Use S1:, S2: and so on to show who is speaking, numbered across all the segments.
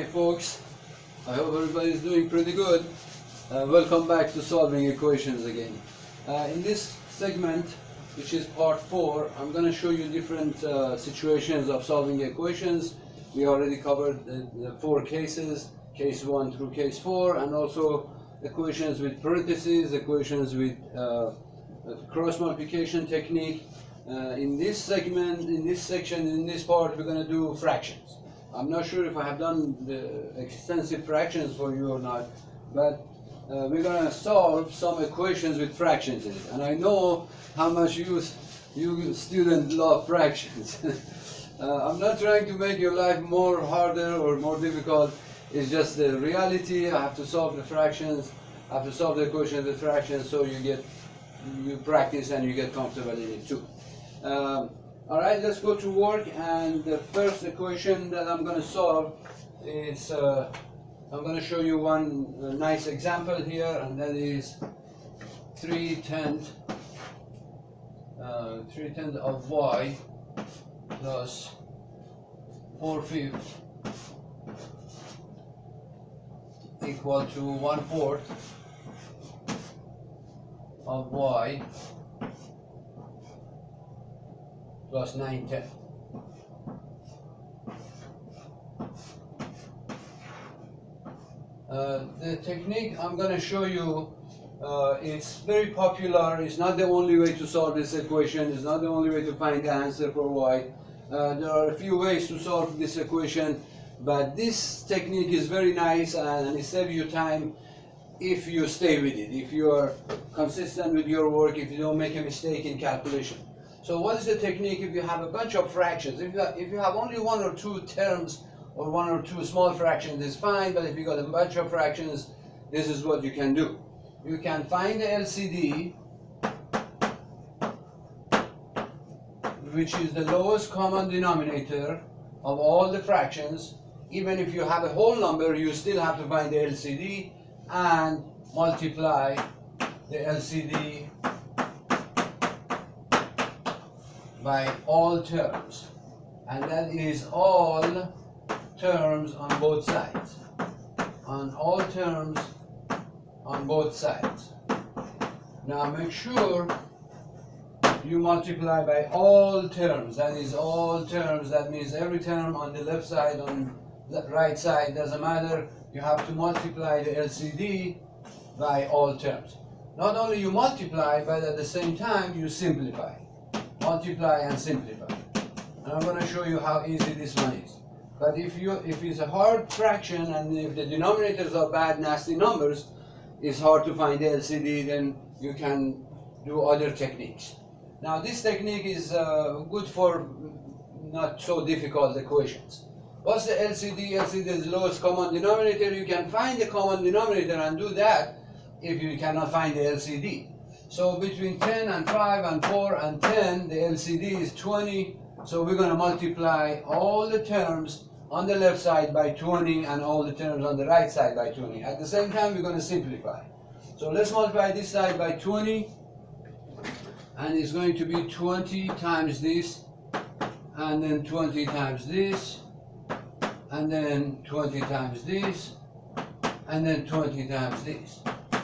S1: Hi folks, I hope everybody is doing pretty good. Welcome back to solving equations again. In this segment, which is part 4, I'm going to show you different situations of solving equations. We already covered the 4 cases, case 1 through case 4, and also equations with parentheses, equations with cross multiplication technique. In this segment, in this section, in this part, we're going to do fractions. I'm not sure if I have done the extensive fractions for you or not, but we're going to solve some equations with fractions in it. And I know how much you students love fractions. I'm not trying to make your life more harder or more difficult. It's just the reality. I have to solve the fractions. I have to solve the equations with fractions, so you practice and you get comfortable in it too. Alright, let's go to work, and the first equation that I'm going to solve is, I'm going to show you one nice example here, and that is 3/10 of y plus 4/5 equal to 1/4 of y plus 9/10. The technique I'm going to show you, it's very popular. It's not the only way to solve this equation. It's not the only way to find the answer for y. There are a few ways to solve this equation, but this technique is very nice, and it saves you time if you stay with it, if you are consistent with your work, if you don't make a mistake in calculation. So what is the technique if you have a bunch of fractions? If you have only 1 or 2 terms or 1 or 2 small fractions, it's fine, but if you got a bunch of fractions, this is what you can do. You can find the LCD, which is the lowest common denominator of all the fractions. Even if you have a whole number, you still have to find the LCD and multiply the LCD by all terms, and that is all terms on both sides. On all terms on both sides. Now make sure you multiply by all terms. That is all terms. That means every term on the left side, on the right side, doesn't matter. You have to multiply the LCD by all terms. Not only you multiply, but at the same time you simplify. Multiply and simplify. And I'm going to show you how easy this one is. But if it's a hard fraction and if the denominators are bad, nasty numbers, it's hard to find the LCD, then you can do other techniques. Now this technique is good for not so difficult equations. What's the LCD? LCD is the lowest common denominator. You can find the common denominator and do that if you cannot find the LCD. So between 10 and 5 and 4 and 10, the LCD is 20. So we're going to multiply all the terms on the left side by 20 and all the terms on the right side by 20. At the same time, we're going to simplify. So let's multiply this side by 20. And it's going to be 20 times this, and then 20 times this, and then 20 times this, and then 20 times this.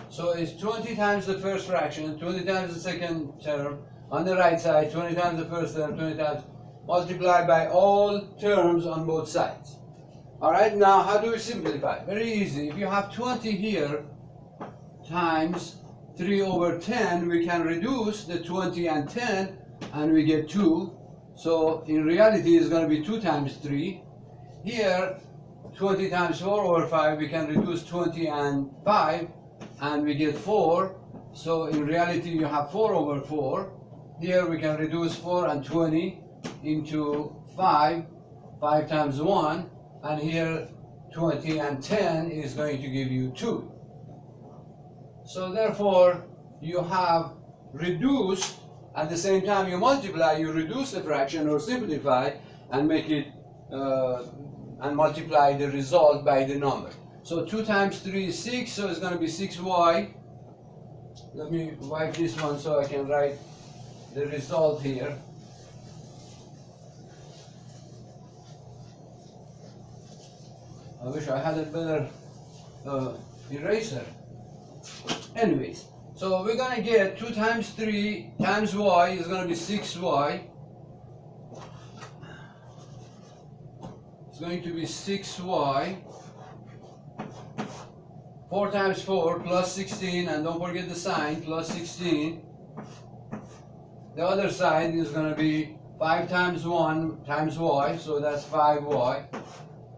S1: So it's 20 times the first fraction, 20 times the second term, on the right side, 20 times the first term, 20 times, multiplied by all terms on both sides. Alright, now how do we simplify? Very easy. If you have 20 here times 3/10, we can reduce the 20 and 10, and we get 2. So in reality, it's going to be 2 times 3. Here, 20 times 4/5, we can reduce 20 and 5, and we get 4. So in reality, you have 4/4. Here we can reduce 4 and 20 into 5, 5 times 1, and here 20 and 10 is going to give you 2. So therefore, you have reduced, at the same time you multiply, you reduce the fraction or simplify and make it, and multiply the result by the number. So 2 times 3 is 6, so it's going to be 6y. Let me wipe this one so I can write the result here. I wish I had a better eraser. Anyways, so we're gonna get 2 times 3 times y is gonna be 6y. It's going to be 6y. 4 times 4 plus 16, and don't forget the sign, plus 16. The other side is going to be 5 times 1 times y, so that's 5y.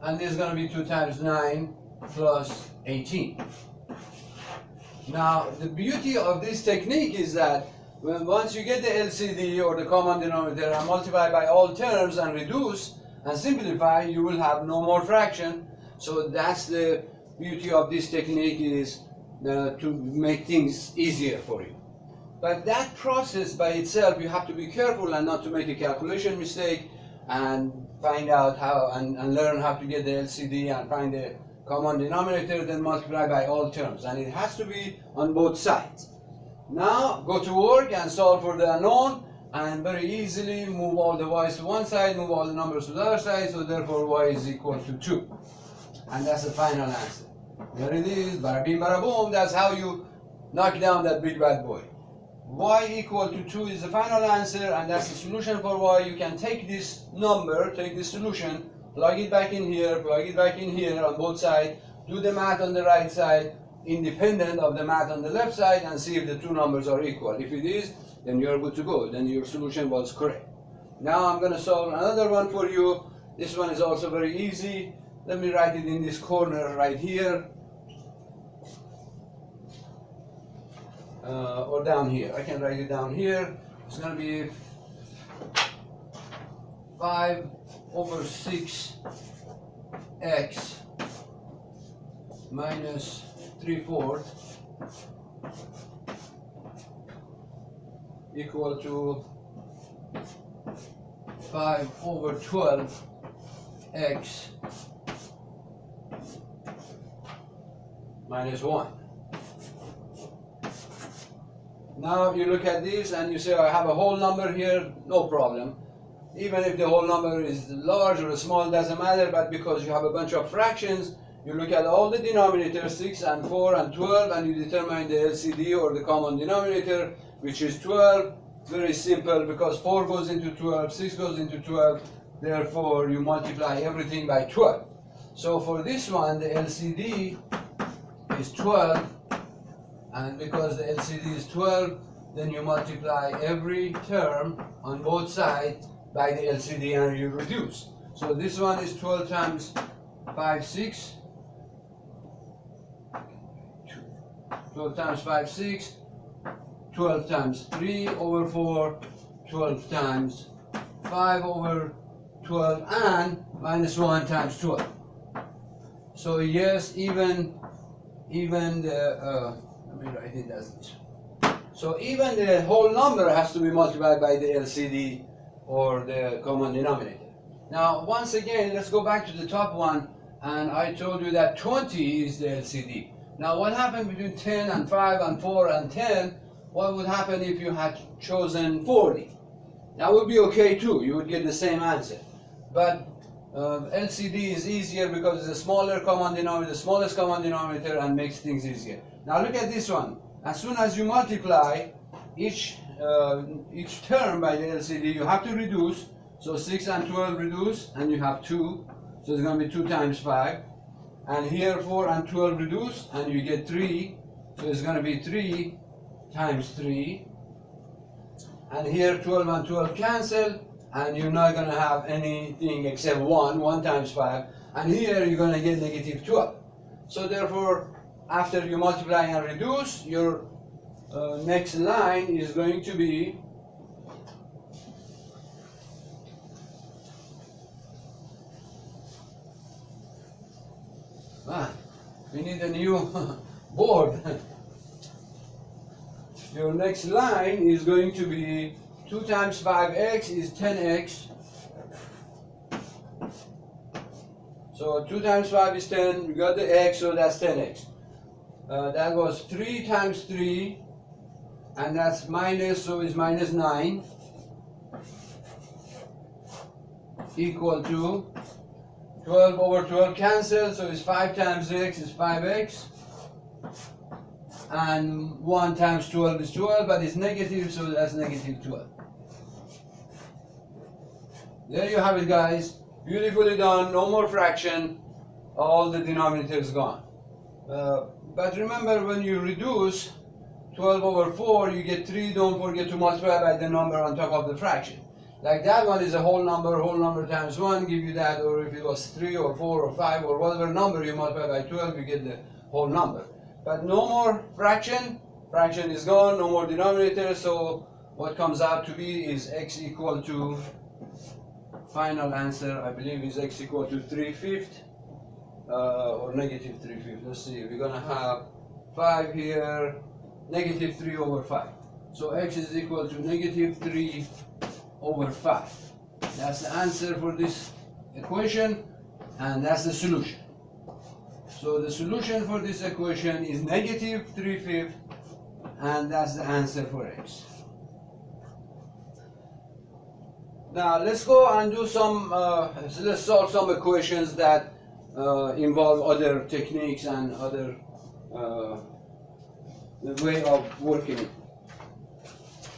S1: And this is going to be 2 times 9 plus 18. Now, the beauty of this technique is that once you get the LCD or the common denominator and multiply by all terms and reduce and simplify, you will have no more fraction. So that's the beauty of this technique, is to make things easier for you. But that process by itself, you have to be careful and not to make a calculation mistake, and find out how and learn how to get the LCD and find the common denominator, then multiply by all terms. And it has to be on both sides. Now go to work and solve for the unknown, and very easily move all the y's to one side, move all the numbers to the other side, so therefore y is equal to 2. And that's the final answer. There it is, bada bing bada boom. That's how you knock down that big bad boy. Y equal to 2 is the final answer, and that's the solution for y. You can take this number, take this solution, plug it back in here, plug it back in here on both sides, do the math on the right side, independent of the math on the left side, and see if the two numbers are equal. If it is, then you're good to go. Then your solution was correct. Now I'm going to solve another one for you. This one is also very easy. Let me write it in this corner right here. Or down here. I can write it down here. It's going to be 5 over 6 x minus 3/4 equal to 5 over 12 x minus 1. Now you look at this and you say, I have a whole number here, no problem. Even if the whole number is large or small, doesn't matter, but because you have a bunch of fractions, you look at all the denominators, 6 and 4 and 12, and you determine the LCD or the common denominator, which is 12. Very simple, because 4 goes into 12, 6 goes into 12, therefore you multiply everything by 12. So for this one, the LCD is 12, and because the LCD is 12, then you multiply every term on both sides by the LCD and you reduce. So this one is 12 times 5, 6. 12 times 5, 6. 12 times 3 over 4. 12 times 5 over 12, and minus 1 times 12. So yes, even the let me write it as this. So even the whole number has to be multiplied by the LCD or the common denominator. Now once again, let's go back to the top one, and I told you that 20 is the LCD. Now what happened between 10 and 5 and 4 and 10? What would happen if you had chosen 40? That would be okay too, you would get the same answer. But LCD is easier because it's a smaller common denominator, the smallest common denominator, and makes things easier. Now look at this one. As soon as you multiply each term by the LCD, you have to reduce. So 6 and 12 reduce, and you have 2. So it's going to be 2 times 5. And here 4 and 12 reduce, and you get 3. So it's going to be 3 times 3. And here 12 and 12 cancel, and you're not going to have anything except 1 times 5. And here you're going to get negative 12. So therefore, after you multiply and reduce, your next line is going to be we need a new board. Your next line is going to be 2 times 5x is 10x. So 2 times 5 is 10, we got the x, so that's 10x. That was 3 times 3, and that's minus, so it's minus 9, equal to 12 over 12 cancel, so it's 5 times x is 5x. And 1 times 12 is 12, but it's negative, so that's negative 12. There you have it, guys. Beautifully done, no more fraction. All the denominator is gone. But remember, when you reduce 12 over 4, you get 3. Don't forget to multiply by the number on top of the fraction. Like that one is a whole number times 1 give you that, or if it was 3 or 4 or 5 or whatever number you multiply by 12, you get the whole number. But no more fraction is gone, no more denominator, so what comes out to be is x equal to, final answer I believe is x equal to 3/5 or negative 3/5. Let's see, we're gonna have 5 here, negative 3 over 5. So x is equal to negative 3 over 5. That's the answer for this equation, and that's the solution. So the solution for this equation is negative 3/5, and that's the answer for x. Now let's go and do some, let's solve some equations that involve other techniques and other way of working.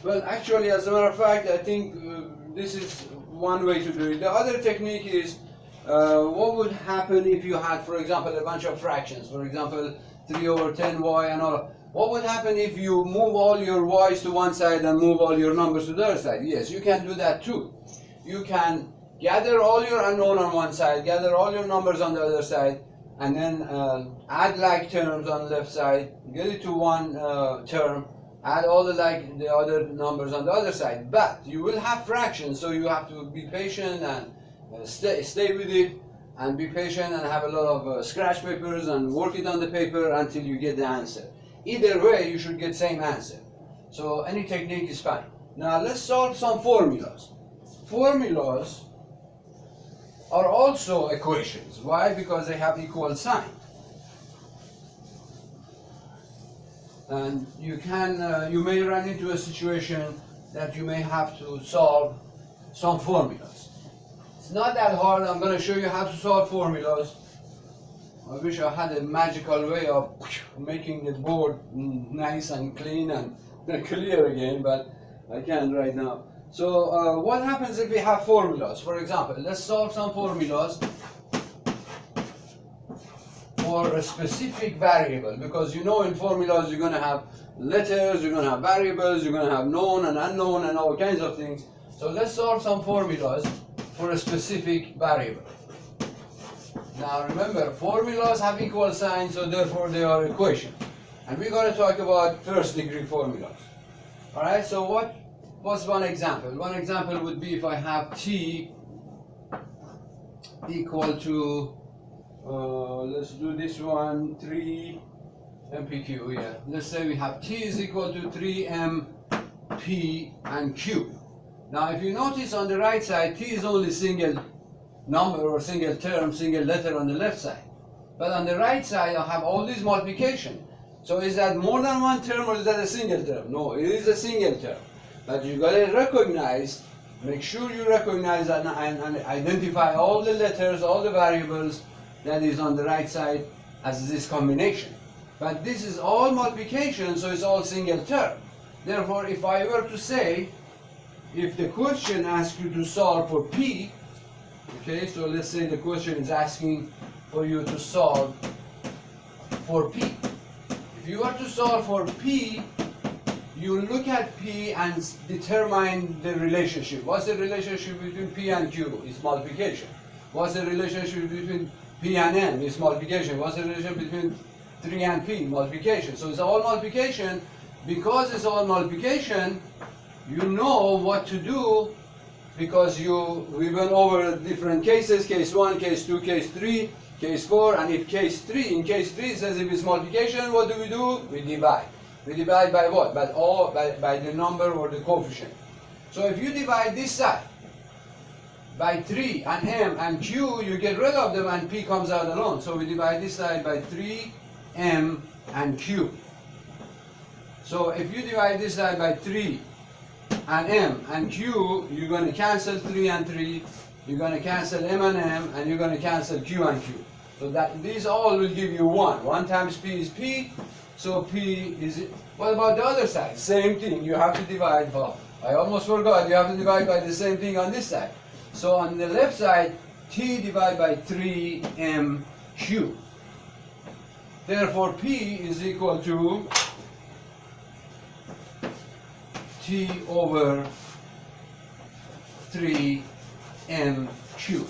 S1: Well, actually, as a matter of fact, I think this is one way to do it. The other technique is what would happen if you had, for example, a bunch of fractions, for example, 3 over 10y and all. What would happen if you move all your y's to one side and move all your numbers to the other side? Yes, you can do that too. You can gather all your unknown on one side, gather all your numbers on the other side, and then add like terms on the left side, get it to one term, add all the other numbers on the other side. But you will have fractions, so you have to be patient and stay with it, and be patient and have a lot of scratch papers and work it on the paper until you get the answer. Either way, you should get same answer. So any technique is fine. Now let's solve some formulas. Formulas are also equations. Why? Because they have equal sign. And you may run into a situation that you may have to solve some formulas. It's not that hard. I'm going to show you how to solve formulas. I wish I had a magical way of making the board nice and clean and clear again, but I can't right now. So what happens if we have formulas? For example, let's solve some formulas for a specific variable, because you know in formulas you're going to have letters, you're going to have variables, you're going to have known and unknown and all kinds of things. So let's solve some formulas for a specific variable. Now remember, formulas have equal signs, so therefore they are equations. And we're going to talk about first degree formulas. Alright, so what's one example? One example would be if I have t equal to, let's do this one, 3 mpq, yeah. Let's say we have t is equal to 3 m p and q. Now if you notice on the right side, t is only single number or single term, single letter on the left side. But on the right side, I have all these multiplication. So is that more than one term or is that a single term? No, it is a single term. But you gotta recognize, make sure you recognize and identify all the letters, all the variables that is on the right side as this combination. But this is all multiplication, so it's all single term. Therefore, if I were to say, if the question asks you to solve for p, okay, so let's say the question is asking for you to solve for p. If you are to solve for p, you look at p and determine the relationship. What's the relationship between p and q? It's multiplication. What's the relationship between p and n? It's multiplication. What's the relationship between 3 and p? Multiplication. So it's all multiplication. Because it's all multiplication, you know what to do, because we went over different cases, case 1, case 2, case 3, case 4, and if in case 3 it says if it's multiplication, what do? We divide. We divide by what? By the number or the coefficient. So if you divide this side by 3 and m and q, you get rid of them and p comes out alone. So we divide this side by 3, m and q. So if you divide this side by 3 and m and q, you're going to cancel 3 and 3, You're going to cancel M and M, and you're going to cancel Q and Q. So that these all will give you 1. 1 times P is P, so P is... What about the other side? Same thing, you have to divide. Oh, I almost forgot, you have to divide by the same thing on this side. So on the left side, T divided by 3MQ. Therefore, P is equal to T over 3MQ.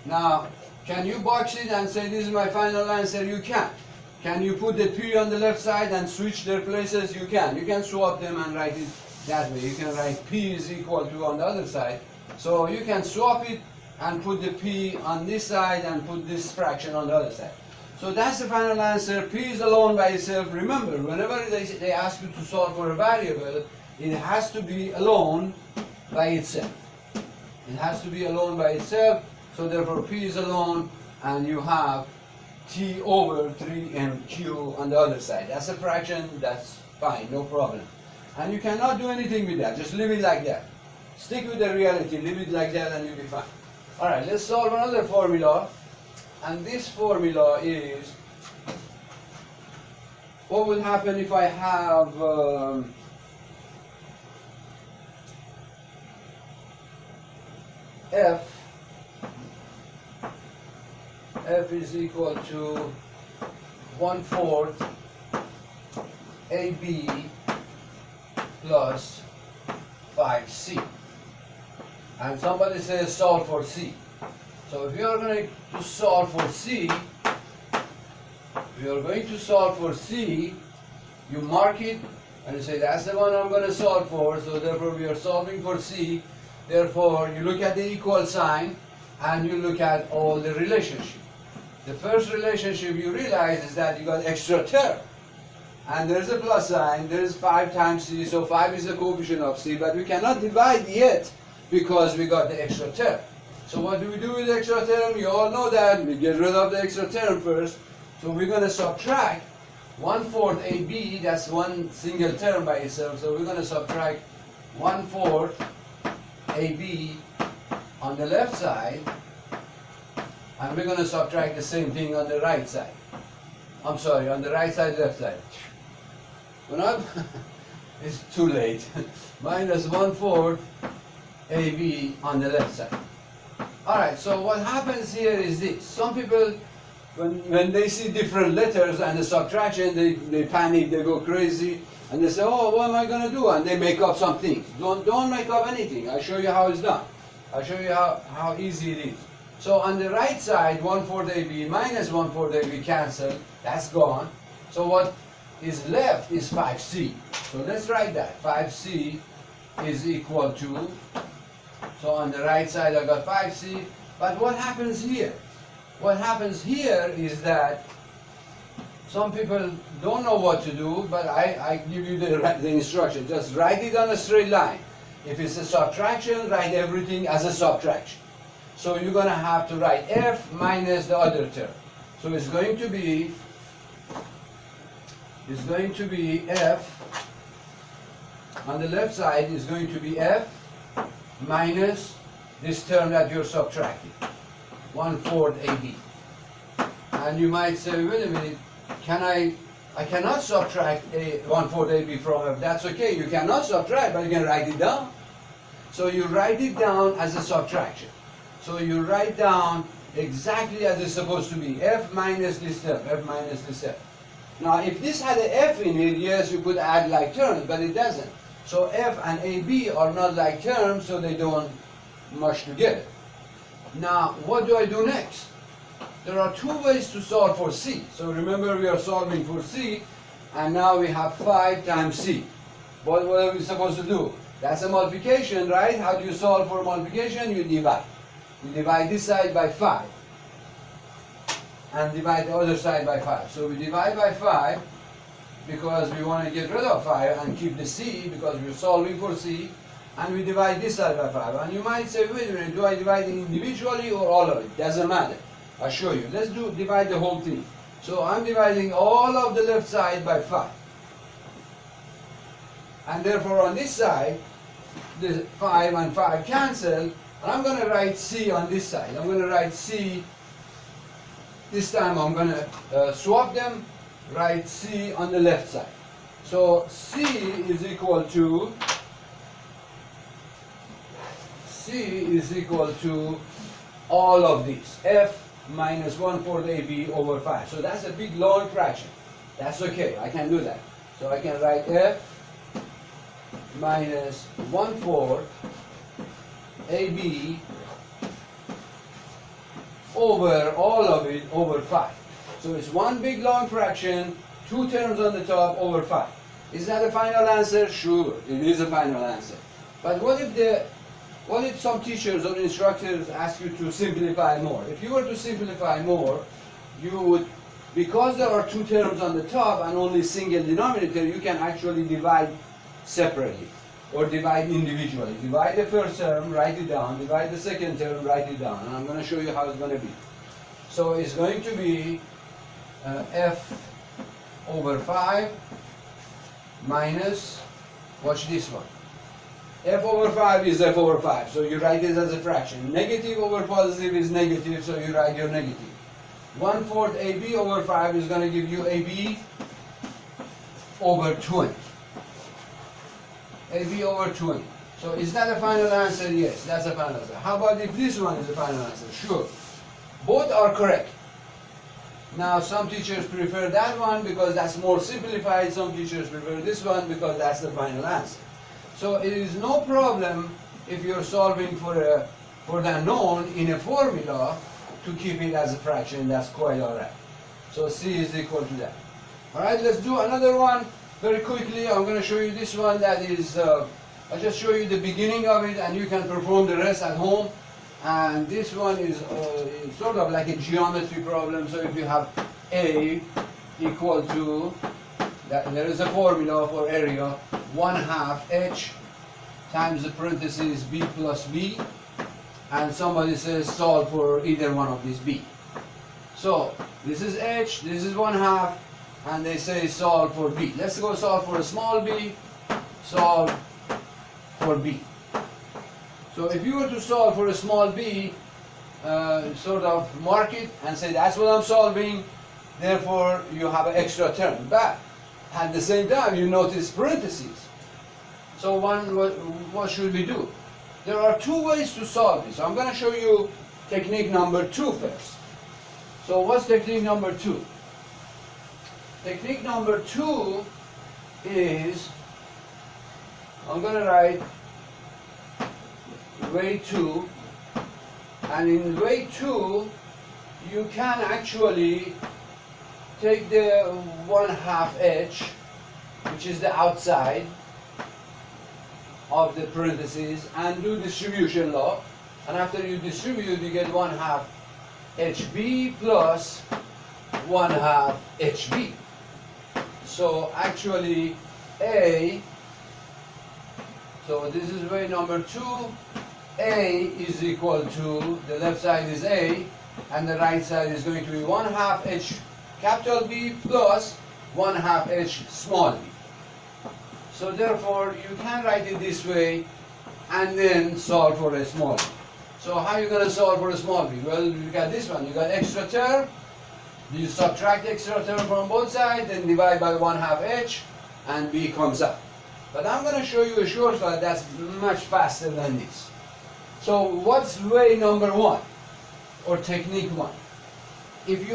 S1: Now, can you box it and say this is my final answer? You can. Can you put the P on the left side and switch their places? You can. You can swap them and write it that way. You can write P is equal to on the other side. So you can swap it and put the P on this side and put this fraction on the other side. So that's the final answer. P is alone by itself. Remember, whenever they ask you to solve for a variable, it has to be alone by itself. It has to be alone by itself. So therefore P is alone, and you have T over 3MQ on the other side. That's a fraction, that's fine, no problem. And you cannot do anything with that, just leave it like that. Stick with the reality, leave it like that, and you'll be fine. Alright, let's solve another formula. And this formula is, what will happen if I have F is equal to 1/4 AB plus 5C. And somebody says solve for C. So if you are going to solve for C, you mark it and you say that's the one I'm going to solve for, so therefore we are solving for C. Therefore you look at the equal sign and you look at all the relationships. The first relationship you realize is that you got extra term. And there's a plus sign, there's 5 times C, so 5 is the coefficient of C, but we cannot divide yet because we got the extra term. So what do we do with the extra term? You all know that. We get rid of the extra term first. So we're going to subtract 1/4 AB, that's one single term by itself, so we're going to subtract 1/4 AB on the left side, and we're going to subtract the same thing on the right side. I'm sorry, on the right side, left side. When it's too late. Minus 1/4 AB on the left side. Alright, so what happens here is this. Some people, when they see different letters and the subtraction, they panic, they go crazy, and they say, oh, what am I going to do? And they make up some things. Don't make up anything. I'll show you how it's done. I'll show you how easy it is. So on the right side, 1/4 AB minus 1/4 AB cancel. That's gone. So what is left is 5C. So let's write that. 5C is equal to, so on the right side I got 5C. But what happens here? What happens here is that some people don't know what to do, but I give you the instruction. Just write it on a straight line. If it's a subtraction, write everything as a subtraction. So you're going to have to write F minus the other term. So it's going to be F, on the left side is going to be F minus this term that you're subtracting, 1/4 AB. And you might say, wait a minute, I cannot subtract 1/4 AB from F. That's okay, you cannot subtract, but you can write it down. So you write it down as a subtraction. So you write down exactly as it's supposed to be, F minus this term, F minus this term. Now if this had an F in it, yes, you could add like terms, but it doesn't. So F and AB are not like terms, so they don't much together. Now what do I do next? There are 2 ways to solve for C. So remember, we are solving for C, and now we have 5 times C. What are we supposed to do? That's a multiplication, right? How do you solve for multiplication? You divide. You divide this side by 5 and divide the other side by 5. So we divide by 5 because we want to get rid of 5 and keep the C because we're solving for C, and we divide this side by 5. And you might say, wait a minute, do I divide it individually or all of it? Doesn't matter. I'll show you. Let's divide the whole thing. So I'm dividing all of the left side by 5. And therefore on this side, the 5 and 5 cancel, And I'm going to write C on this side. I'm going to write C. This time I'm going to swap them, write C on the left side. So C is equal to all of these, F minus 1/4 AB over 5. So that's a big long fraction. That's okay, I can do that. So I can write F minus 1/4 AB over all of it over 5. So it's one big long fraction, two terms on the top over 5. Is that a final answer? Sure, it is a final answer. But what if some teachers or instructors ask you to simplify more? If you were to simplify more, you would, because there are two terms on the top and only single denominator, you can actually divide separately or divide individually. Divide the first term, write it down. Divide the second term, write it down. And I'm going to show you how it's going to be. So it's going to be F over 5 minus, watch this one. F over 5 is F over 5, so you write this as a fraction. Negative over positive is negative, so you write your negative. 1/4 AB over 5 is going to give you AB over 20. AB over 20. So is that a final answer? Yes, that's a final answer. How about if this one is a final answer? Sure. Both are correct. Now some teachers prefer that one because that's more simplified. Some teachers prefer this one because that's the final answer. So it is no problem if you're solving for the unknown in a formula to keep it as a fraction. That's quite alright. So C is equal to that. Alright, let's do another one very quickly. I'm going to show you this one that is, I'll just show you the beginning of it and you can perform the rest at home. And this one is sort of like a geometry problem. So if you have A equal to, there is a formula for area, 1/2 H times the parentheses B plus B, and somebody says solve for either one of these B. So this is H, this is 1/2, and they say solve for B. Let's go solve for a small b, solve for B. So if you were to solve for a small b, sort of mark it and say that's what I'm solving, therefore you have an extra term. But at the same time you notice parentheses. So what should we do? There are two ways to solve this. I'm going to show you technique number 2 first. So what's technique number 2? Technique number 2 is, I'm going to write way 2, and in way 2 you can actually take the 1/2 H, which is the outside of the parentheses, and do distribution law, and after you distribute you get 1/2 HB plus 1/2 HB. So actually A, so this is way number 2, A is equal to, the left side is A, and the right side is going to be 1/2 H capital B plus 1/2 H small b. So therefore you can write it this way and then solve for a small b. So how are you going to solve for a small b? Well, you got this one, you got extra term, you subtract extra term from both sides, then divide by 1/2 H, and B comes up. But I'm going to show you a shortcut that's much faster than this. So what's way number 1, or technique 1? If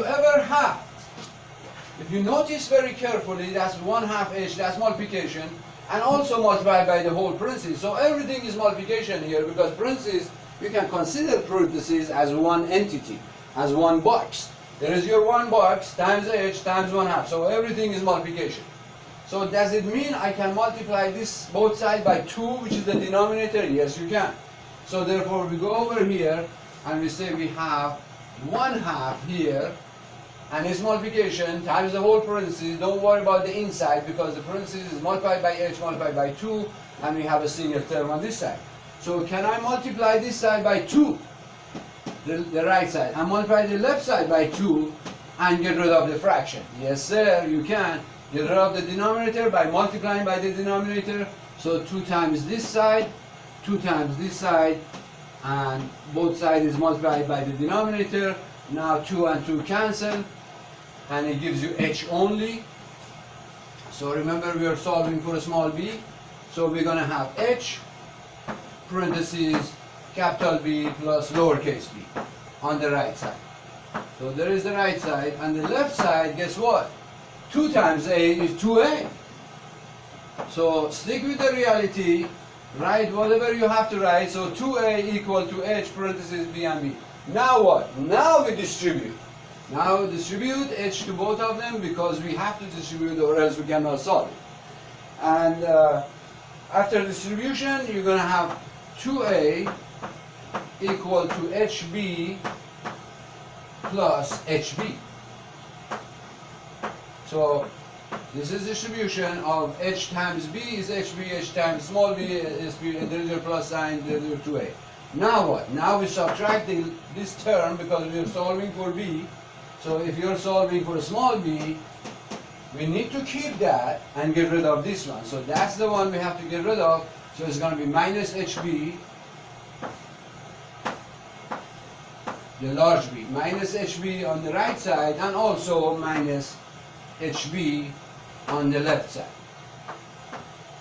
S1: you notice very carefully, that's 1/2 H, that's multiplication, and also multiplied by the whole parentheses. So everything is multiplication here, because parentheses, you can consider parentheses as one entity, as one box. There is your one box times H times 1/2. So everything is multiplication. So does it mean I can multiply this both sides by 2, which is the denominator? Yes, you can. So therefore we go over here and we say we have 1/2 here, and it's multiplication times the whole parentheses. Don't worry about the inside, because the parentheses is multiplied by H multiplied by 2, and we have a single term on this side. So can I multiply this side by 2, the right side, and multiply the left side by 2 and get rid of the fraction? Yes sir, you can get rid of the denominator by multiplying by the denominator. So 2 times this side, 2 times this side, and both sides is multiplied by the denominator. Now 2 and 2 cancel, and it gives you h only. So remember, we are solving for a small b, so we're going to have h parentheses capital B plus lowercase b on the right side. So there is the right side, and the left side, guess what? 2 times a is 2a. So stick with the reality, write whatever you have to write. So 2a equal to h parentheses b and b. Now what? Now we distribute. Now distribute h to both of them, because we have to distribute or else we cannot solve it. And after distribution, you're going to have 2a equal to hb plus hb. So this is distribution of h times b is hb, h times small b is b, and there is a plus sign, there is a 2a. Now what? Now we subtract this term, because we are solving for b. So if you're solving for a small b, we need to keep that and get rid of this one. So that's the one we have to get rid of. So it's going to be minus hb, the large b, minus hb on the right side, and also minus hb on the left side.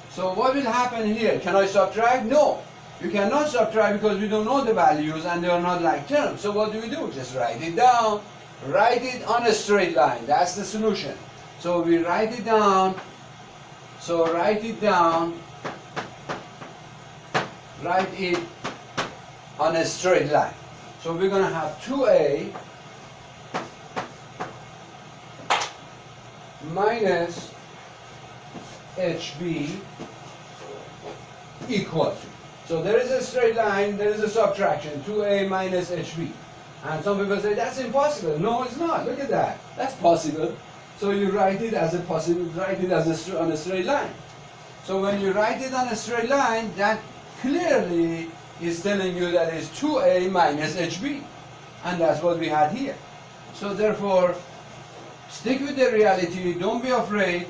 S1: So what will happen here? Can I subtract? No. You cannot subtract, because we don't know the values and they are not like terms. So what do? Just write it down. Write it on a straight line. That's the solution. So we write it down. So write it down. Write it on a straight line. So we're going to have 2a minus hb equal to. So there is a straight line, there is a subtraction, 2a minus hb. And some people say, that's impossible. No, it's not. Look at that. That's possible. So you write it as a possible, write it as on a straight line. So when you write it on a straight line, that clearly is telling you that it's 2a minus hb. And that's what we had here. So therefore, stick with the reality. Don't be afraid.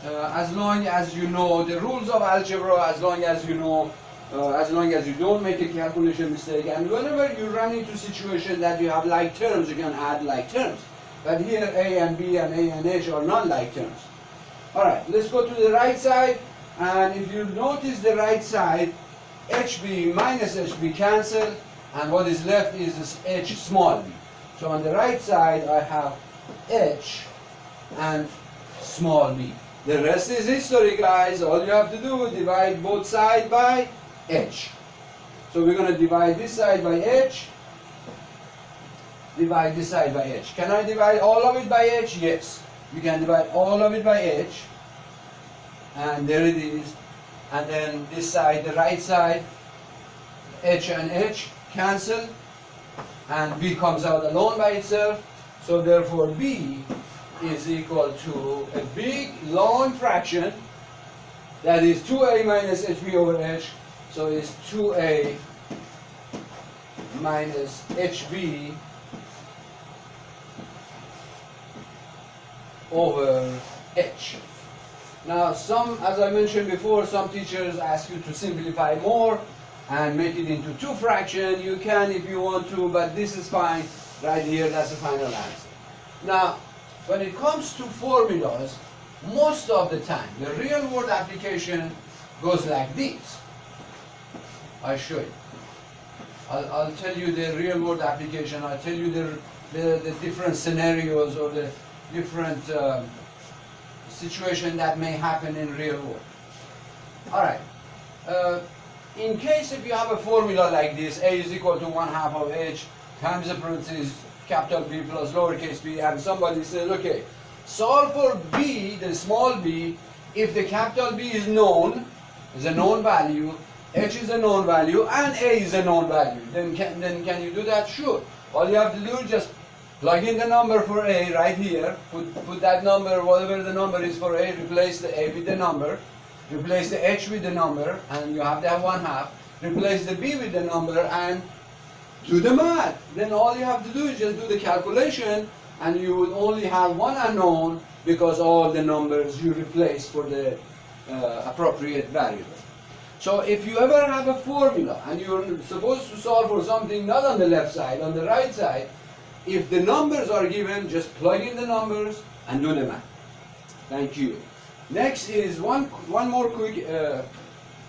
S1: As long as you know the rules of algebra, as long as you know, as long as you don't make a calculation mistake, and whenever you run into a situation that you have like terms, you can add like terms. But here a and b and a and h are not like terms. Alright, let's go to the right side, and if you notice the right side, hb minus hb cancel, and what is left is this h small b. So on the right side I have h and small b. The rest is history, guys. All you have to do is divide both sides by h. So we're going to divide this side by h, divide this side by h. Can I divide all of it by h? Yes. You can divide all of it by h, and there it is. And then this side, the right side, h and h cancel, and b comes out alone by itself. So therefore b is equal to a big long fraction, that is 2a minus hb over h. So it's 2a minus hb over h. Now as I mentioned before, some teachers ask you to simplify more and make it into 2 fractions. You can if you want to, but this is fine right here. That's the final answer. Now when it comes to formulas, most of the time the real world application goes like this. I'll show you. I'll tell you the real world application. I'll tell you the different scenarios or the different situation that may happen in real world. Alright. In case if you have a formula like this, a is equal to 1/2 of h times the parentheses capital B plus lowercase b, and somebody says, okay, solve for b, the small b, if the capital B is known, is a known value, h is a known value, and a is a known value. Then can you do that? Sure. All you have to do is just plug in the number for a right here, put that number, whatever the number is for a, replace the a with the number, replace the h with the number, and you have that 1/2, replace the b with the number, and do the math. Then all you have to do is just do the calculation, and you will only have one unknown because all the numbers you replace for the appropriate variable. So if you ever have a formula and you're supposed to solve for something not on the left side, on the right side, if the numbers are given, just plug in the numbers and do the math. Thank you. Next is one more quick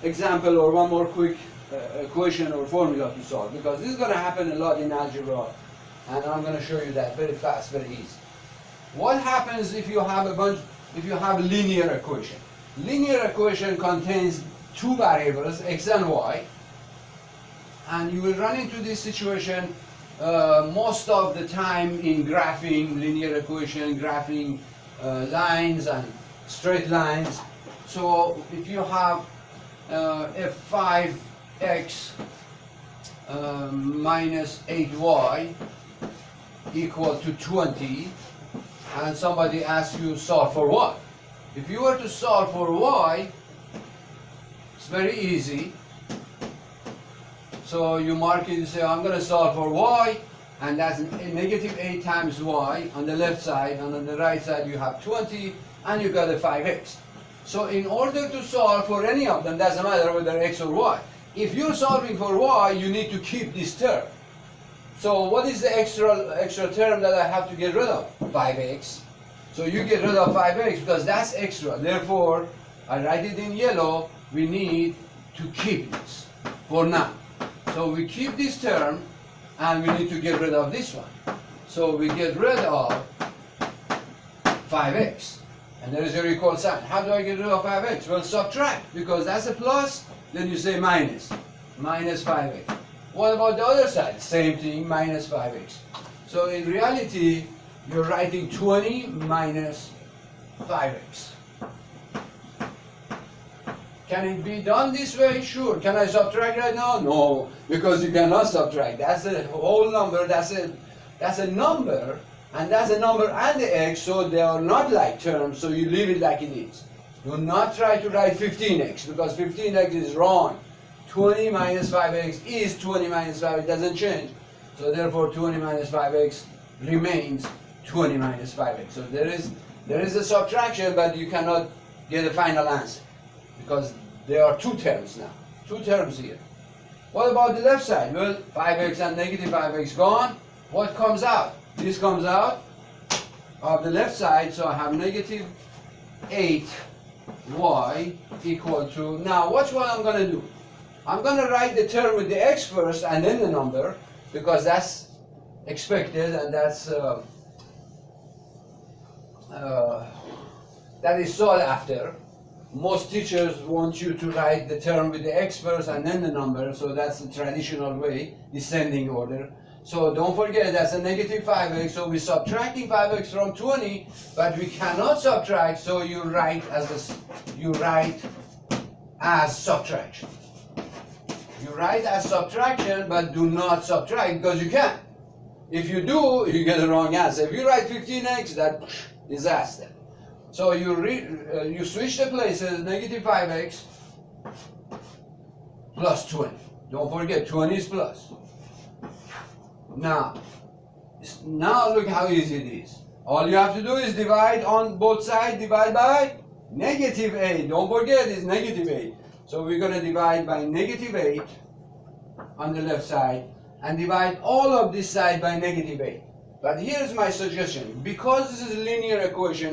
S1: example, or one more quick equation or formula to solve, because this is going to happen a lot in algebra, and I'm going to show you that very fast, very easy. What happens if you have a linear equation? Linear equation contains two variables, x and y, and you will run into this situation most of the time in graphing linear equation, graphing lines and straight lines. So if you have a 5x minus 8y equal to 20, and somebody asks you solve for y. If you were to solve for y, it's very easy. So you mark it, you say, I'm going to solve for y, and that's negative 8 times y on the left side, and on the right side you have 20, and you got a 5x. So in order to solve for any of them, doesn't matter whether x or y, if you're solving for y, you need to keep this term. So what is the extra term that I have to get rid of? 5x. So you get rid of 5x because that's extra. Therefore, I write it in yellow, we need to keep this for now. So we keep this term, and we need to get rid of this one. So we get rid of 5x. And there is your equal sign. How do I get rid of 5x? Well, subtract, because that's a plus, then you say minus 5x. What about the other side? Same thing, minus 5x. So in reality, you're writing 20 minus 5x. Can it be done this way? Sure. Can I subtract right now? No, because you cannot subtract. That's a whole number, that's a number, and that's a number and the x, so they are not like terms, so you leave it like it is. Do not try to write 15x, because 15x is wrong. 20 minus 5x is 20 minus 5, it doesn't change. So therefore 20 minus 5x remains 20 minus 5x. So there is a subtraction, but you cannot get a final answer, because there are two terms now, two terms here. What about the left side? Well, 5x and negative 5x gone. What comes out? This comes out of the left side, so I have negative 8y equal to, now watch what I'm going to do. I'm going to write the term with the x first and then the number, because that's expected, and that is sought after. Most teachers want you to write the term with the x first and then the number, so that's the traditional way, descending order. So don't forget, that's a negative 5x, so we're subtracting 5x from 20, but we cannot subtract, so you write as subtraction. You write as subtraction, but do not subtract, because you can. If you do, you get the wrong answer. If you write 15x, that's disaster. So you switch the places, negative 5x plus 20. Don't forget, 20 is plus. Now look how easy it is. All you have to do is divide on both sides, divide by negative 8. Don't forget, it's negative 8. So we're going to divide by negative 8 on the left side, and divide all of this side by negative 8. But here's my suggestion. Because this is a linear equation,